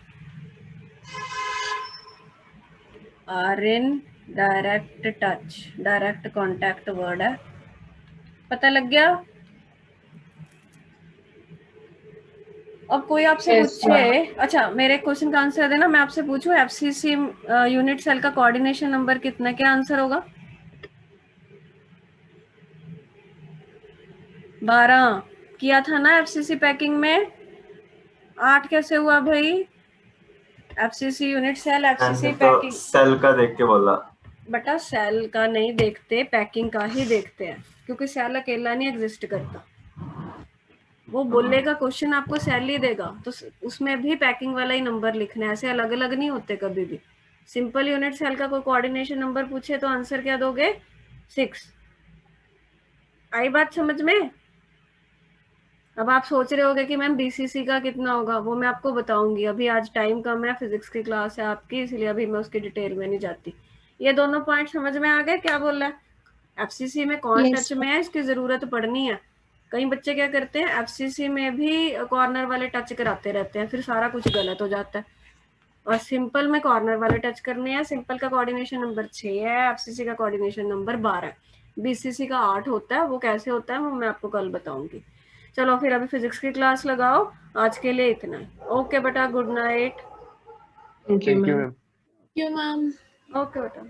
are in direct touch, direct contact word है, पता लग गया? अब कोई आपसे Yes, पूछे, अच्छा मेरे क्वेश्चन का आंसर देना, मैं आपसे पूछूं एफसीसी यूनिट सेल का कोऑर्डिनेशन नंबर कितना, क्या आंसर होगा? 12 किया था ना एफसीसी पैकिंग में, 8 कैसे हुआ भाई? एफसीसी यूनिट सेल, एफसीसी मैंने तो पैकिंग। सेल का देख के बोला। बेटा सेल का नहीं देखते, पैकिंग का ही देखते हैं, क्योंकि सेल अकेला नहीं एग्जिस्ट करता। वो बोलेगा क्वेश्चन आपको सेल ही देगा, तो उसमें भी पैकिंग वाला ही नंबर लिखना है, ऐसे अलग अलग नहीं होते कभी भी। सिंपल यूनिट सेल का कोई कोऑर्डिनेशन नंबर पूछे तो आंसर क्या दोगे? 6। आई बात समझ में? अब आप सोच रहे होगे कि मैम बीसीसी का कितना होगा, वो मैं आपको बताऊंगी। अभी आज टाइम कम है, फिजिक्स की क्लास है आपकी, इसलिए अभी मैं उसकी डिटेल में नहीं जाती। ये दोनों पॉइंट समझ में आ गए क्या बोल रहा है? एफसीसी में कौन Yes, टच में है, इसकी जरूरत पड़नी है। कई बच्चे क्या करते हैं, एफसीसी में भी कॉर्नर वाले टच कराते रहते हैं, फिर सारा कुछ गलत हो जाता है। और सिंपल में कॉर्नर वाले टच करने हैं। सिंपल का कोऑर्डिनेशन नंबर 6 है, एफसीसी का कोऑर्डिनेशन नंबर 12 है, बीसीसी का 8 होता है। वो कैसे होता है वो मैं आपको कल बताऊंगी। चलो फिर अभी फिजिक्स की क्लास लगाओ, आज के लिए इतना है। ओके बेटा, good night. Thank you, Thank you, ma'am. ma'am. क्यों मैम? ओके बेटा।